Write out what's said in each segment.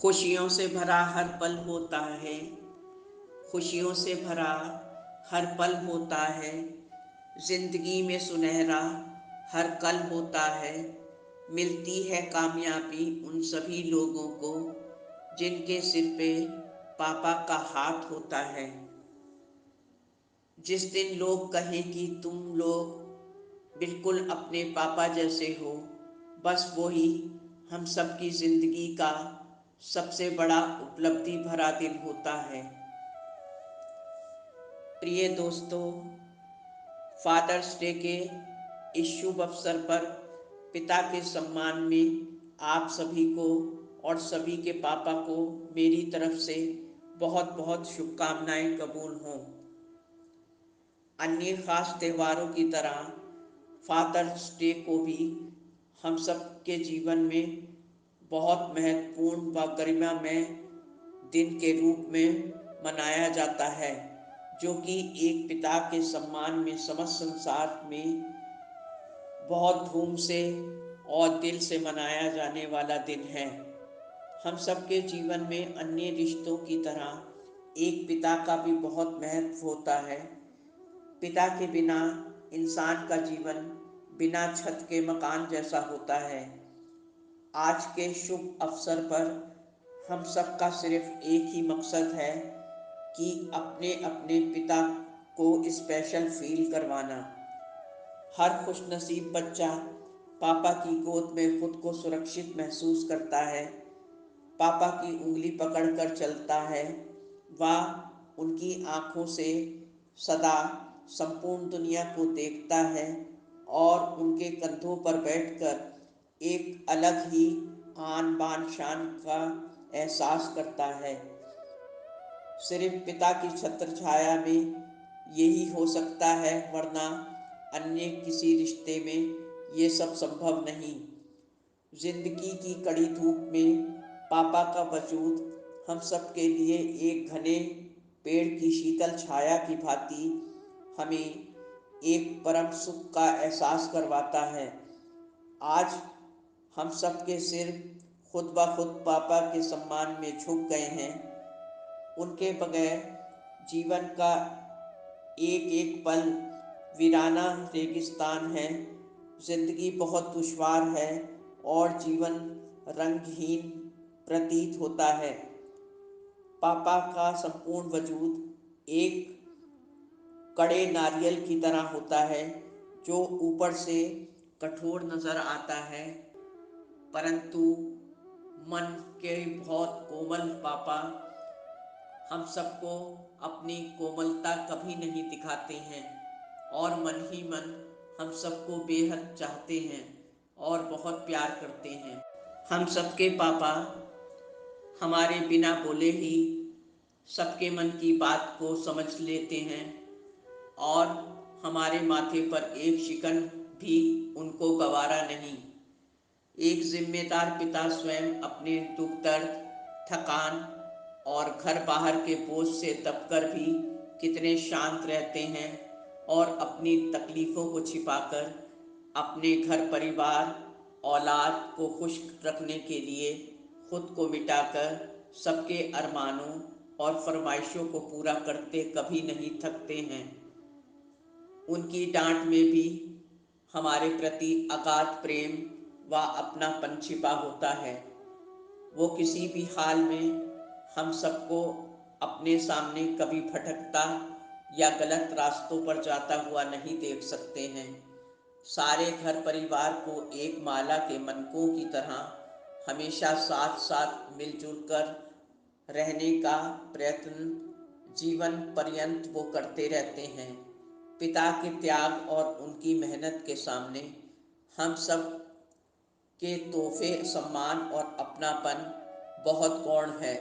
खुशियों से भरा हर पल होता है। खुशियों से भरा हर पल होता है। जिंदगी में सुनहरा हर कल होता है। मिलती है कामयाबी उन सभी लोगों को जिनके सिर पे पापा का हाथ होता है। जिस दिन लोग कहें कि तुम लोग बिल्कुल अपने पापा जैसे हो, बस वही हम सबकी ज़िंदगी का सबसे बड़ा उपलब्धि भरा दिन होता है। प्रिय दोस्तों, फादर्स डे के इस शुभ अवसर पर पिता के सम्मान में आप सभी को और सभी के पापा को मेरी तरफ से बहुत बहुत शुभकामनाएं कबूल हों। अन्य ख़ास त्योहारों की तरह फादर्स डे को भी हम सब के जीवन में बहुत महत्वपूर्ण व गरिमामय दिन के रूप में मनाया जाता है, जो कि एक पिता के सम्मान में समस्त संसार में बहुत धूम से और दिल से मनाया जाने वाला दिन है। हम सबके जीवन में अन्य रिश्तों की तरह एक पिता का भी बहुत महत्व होता है। पिता के बिना इंसान का जीवन बिना छत के मकान जैसा होता है। आज के शुभ अवसर पर हम सबका सिर्फ एक ही मकसद है कि अपने अपने पिता को स्पेशल फील करवाना। हर खुशनसीब बच्चा पापा की गोद में खुद को सुरक्षित महसूस करता है, पापा की उंगली पकड़कर चलता है, वह उनकी आँखों से सदा संपूर्ण दुनिया को देखता है और उनके कंधों पर बैठकर एक अलग ही आन बान शान का एहसास करता है। सिर्फ पिता की छत्र छाया में यही हो सकता है, वरना अन्य किसी रिश्ते में ये सब संभव नहीं। जिंदगी की कड़ी धूप में पापा का वजूद हम सब के लिए एक घने पेड़ की शीतल छाया की भांति हमें एक परम सुख का एहसास करवाता है। आज हम सब के सिर खुद ब खुद पापा के सम्मान में झुक गए हैं। उनके बगैर जीवन का एक एक पल वीराना रेगिस्तान है। जिंदगी बहुत दुश्वार है और जीवन रंगहीन प्रतीत होता है। पापा का संपूर्ण वजूद एक कड़े नारियल की तरह होता है, जो ऊपर से कठोर नजर आता है, परंतु मन के बहुत कोमल पापा हम सबको अपनी कोमलता कभी नहीं दिखाते हैं और मन ही मन हम सबको बेहद चाहते हैं और बहुत प्यार करते हैं। हम सबके पापा हमारे बिना बोले ही सबके मन की बात को समझ लेते हैं और हमारे माथे पर एक शिकन भी उनको गवारा नहीं। एक जिम्मेदार पिता स्वयं अपने दुख दर्द, थकान और घर बाहर के बोझ से दबकर भी कितने शांत रहते हैं और अपनी तकलीफ़ों को छिपाकर अपने घर परिवार औलाद को खुश रखने के लिए खुद को मिटाकर सबके अरमानों और फरमाइशों को पूरा करते कभी नहीं थकते हैं। उनकी डांट में भी हमारे प्रति अगाध प्रेम व अपनापन छिपा होता है। वो किसी भी हाल में हम सबको अपने सामने कभी भटकता या गलत रास्तों पर जाता हुआ नहीं देख सकते हैं। सारे घर परिवार को एक माला के मनकों की तरह हमेशा साथ साथ मिलजुल कर रहने का प्रयत्न जीवन पर्यंत वो करते रहते हैं। पिता के त्याग और उनकी मेहनत के सामने हम सब के तोहफे, सम्मान और अपनापन बहुत गौण है।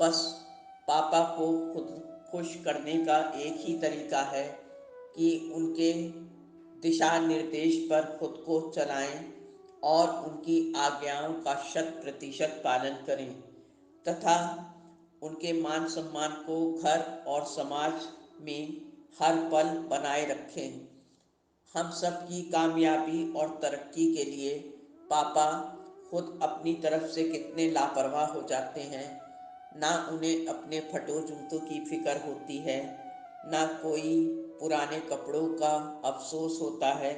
बस पापा को खुद खुश करने का एक ही तरीका है कि उनके दिशा निर्देश पर खुद को चलाएं और उनकी आज्ञाओं का 100% पालन करें तथा उनके मान सम्मान को घर और समाज में हर पल बनाए रखें। हम सब की कामयाबी और तरक्की के लिए पापा खुद अपनी तरफ से कितने लापरवाह हो जाते हैं। ना उन्हें अपने फटो जूतों की फिक्र होती है, ना कोई पुराने कपड़ों का अफसोस होता है।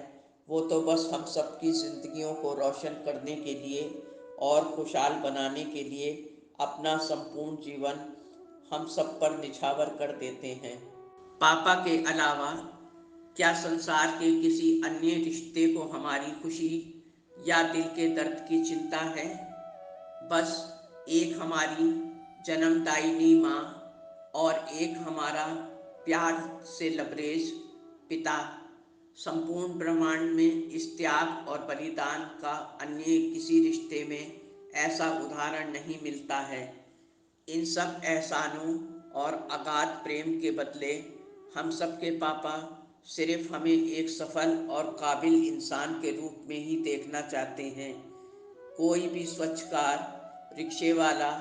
वो तो बस हम सबकी ज़िंदगियों को रोशन करने के लिए और खुशहाल बनाने के लिए अपना संपूर्ण जीवन हम सब पर निछावर कर देते हैं। पापा के अलावा क्या संसार के किसी अन्य रिश्ते को हमारी खुशी या दिल के दर्द की चिंता है? बस एक हमारी जन्मदायिनी माँ और एक हमारा प्यार से लबरेज पिता। संपूर्ण ब्रह्मांड में इस त्याग और बलिदान का अन्य किसी रिश्ते में ऐसा उदाहरण नहीं मिलता है। इन सब एहसानों और अगाध प्रेम के बदले हम सब के पापा सिर्फ हमें एक सफल और काबिल इंसान के रूप में ही देखना चाहते हैं। कोई भी स्वच्छ कार, रिक्शे वाला,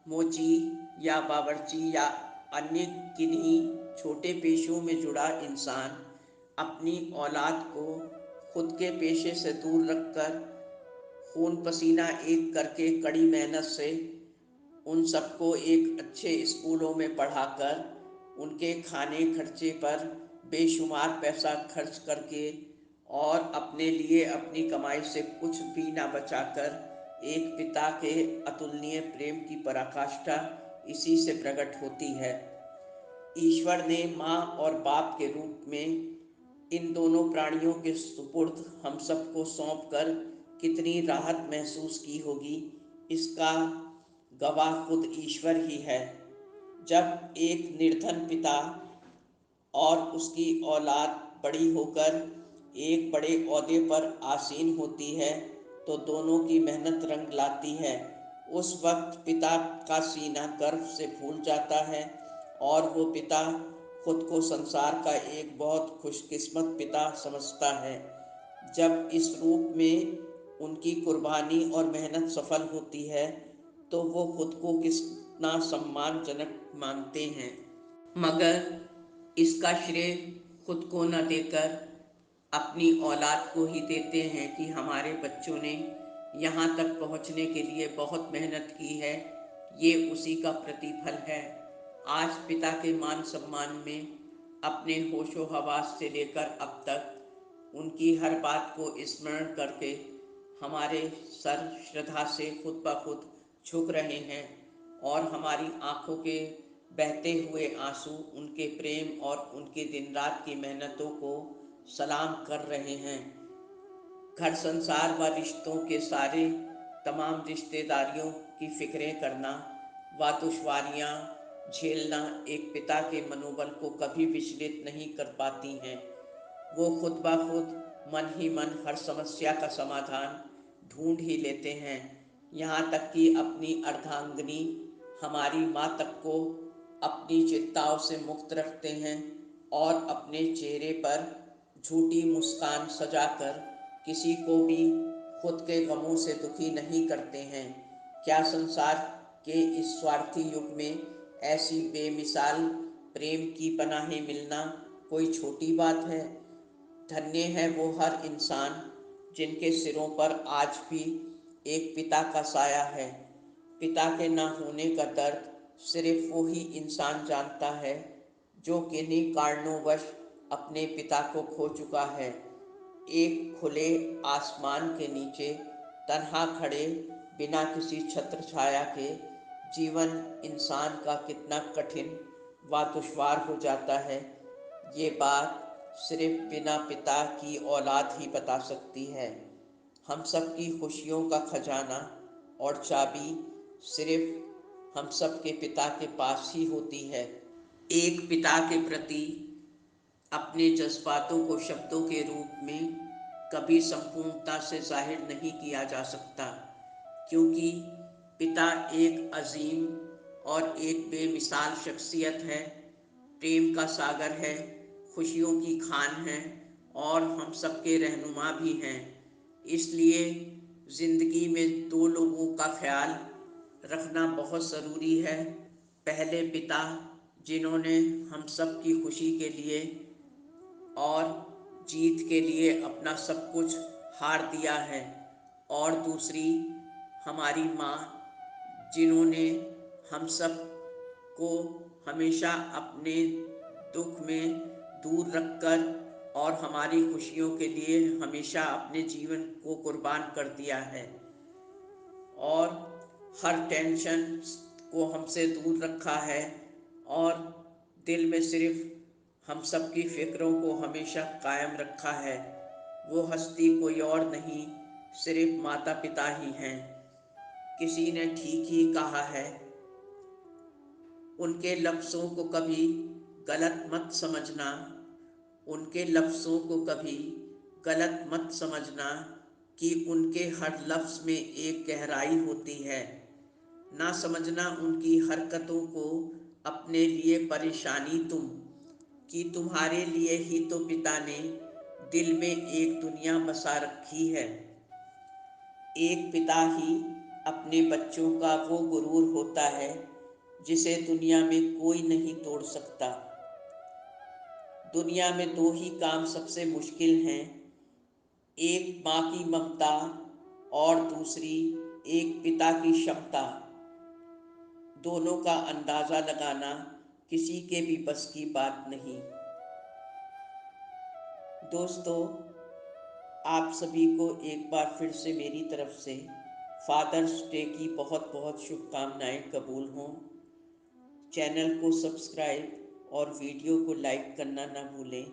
मोची या बावर्ची या अन्य किन्हीं छोटे पेशों में जुड़ा इंसान अपनी औलाद को खुद के पेशे से दूर रखकर खून पसीना एक करके कड़ी मेहनत से उन सबको एक अच्छे स्कूलों में पढ़ाकर उनके खाने खर्चे पर बेशुमार पैसा खर्च करके और अपने लिए अपनी कमाई से कुछ भी ना बचाकर एक पिता के अतुलनीय प्रेम की पराकाष्ठा इसी से प्रकट होती है। ईश्वर ने माँ और बाप के रूप में इन दोनों प्राणियों के सुपुर्द हम सबको सौंप कर कितनी राहत महसूस की होगी, इसका गवाह खुद ईश्वर ही है। जब एक निर्धन पिता और उसकी औलाद बड़ी होकर एक बड़े ओहदे पर आसीन होती है तो दोनों की मेहनत रंग लाती है। उस वक्त पिता का सीना गर्व से फूल जाता है और वो पिता खुद को संसार का एक बहुत खुशकिस्मत पिता समझता है। जब इस रूप में उनकी कुर्बानी और मेहनत सफल होती है तो वो खुद को कितना सम्मानजनक मानते हैं। मगर इसका श्रेय खुद को न देकर अपनी औलाद को ही देते हैं कि हमारे बच्चों ने यहाँ तक पहुँचने के लिए बहुत मेहनत की है, ये उसी का प्रतिफल है। आज पिता के मान सम्मान में अपने होशो हवास से लेकर अब तक उनकी हर बात को स्मरण करके हमारे सर श्रद्धा से खुद ब खुद झुक रहे हैं और हमारी आँखों के बहते हुए आंसू उनके प्रेम और उनकी दिन रात की मेहनतों को सलाम कर रहे हैं। घर संसार व रिश्तों के सारे तमाम रिश्तेदारियों की फिक्रें करना व दुश्वारियाँ झेलना एक पिता के मनोबल को कभी विचलित नहीं कर पाती हैं। वो खुद ब खुद मन ही मन हर समस्या का समाधान ढूंढ ही लेते हैं। यहाँ तक कि अपनी अर्धांगिनी हमारी माँ तक को अपनी चिंताओं से मुक्त रखते हैं और अपने चेहरे पर झूठी मुस्कान सजाकर किसी को भी खुद के गमों से दुखी नहीं करते हैं। क्या संसार के इस स्वार्थी युग में ऐसी बेमिसाल प्रेम की पनाहें मिलना कोई छोटी बात है? धन्य है वो हर इंसान जिनके सिरों पर आज भी एक पिता का साया है। पिता के ना होने का दर्द सिर्फ वो ही इंसान जानता है जो किन्हीं कारणोंवश अपने पिता को खो चुका है। एक खुले आसमान के नीचे तन्हा खड़े बिना किसी छत्र छाया के जीवन इंसान का कितना कठिन व दुश्वार हो जाता है, ये बात सिर्फ बिना पिता की औलाद ही बता सकती है। हम सब की खुशियों का खजाना और चाबी सिर्फ हम सब के पिता के पास ही होती है। एक पिता के प्रति अपने जज्बातों को शब्दों के रूप में कभी संपूर्णता से जाहिर नहीं किया जा सकता, क्योंकि पिता एक अजीम और एक बेमिसाल शख्सियत है, प्रेम का सागर है, खुशियों की खान है और हम सबके रहनुमा भी हैं। इसलिए ज़िंदगी में दो लोगों का ख्याल रखना बहुत ज़रूरी है। पहले पिता जिन्होंने हम सब की खुशी के लिए और जीत के लिए अपना सब कुछ हार दिया है, और दूसरी हमारी माँ, जिन्होंने हम सब को हमेशा अपने दुख में दूर रखकर और हमारी खुशियों के लिए हमेशा अपने जीवन को कुर्बान कर दिया है और हर टेंशन को हमसे दूर रखा है और दिल में सिर्फ हम सब की फिक्रों को हमेशा कायम रखा है। वो हस्ती कोई और नहीं, सिर्फ माता पिता ही हैं। किसी ने ठीक ही कहा है, उनके लफ्ज़ों को कभी गलत मत समझना, उनके लफ्ज़ों को कभी गलत मत समझना कि उनके हर लफ्ज़ में एक गहराई होती है। ना समझना उनकी हरकतों को अपने लिए परेशानी तुम, कि तुम्हारे लिए ही तो पिता ने दिल में एक दुनिया बसा रखी है। एक पिता ही अपने बच्चों का वो गुरूर होता है जिसे दुनिया में कोई नहीं तोड़ सकता। दुनिया में दो ही काम सबसे मुश्किल हैं, एक माँ की ममता और दूसरी एक पिता की क्षमता। दोनों का अंदाज़ा लगाना किसी के भी बस की बात नहीं। दोस्तों, आप सभी को एक बार फिर से मेरी तरफ से फादर्स डे की बहुत बहुत शुभकामनाएं कबूल हों। चैनल को सब्सक्राइब और वीडियो को लाइक करना ना भूलें।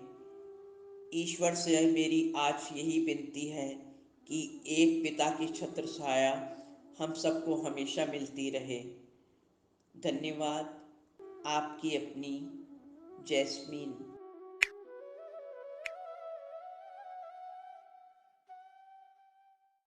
ईश्वर से मेरी आज यही विनती है कि एक पिता की छत्र छाया हम सबको हमेशा मिलती रहे। धन्यवाद। आपकी अपनी जैस्मीन।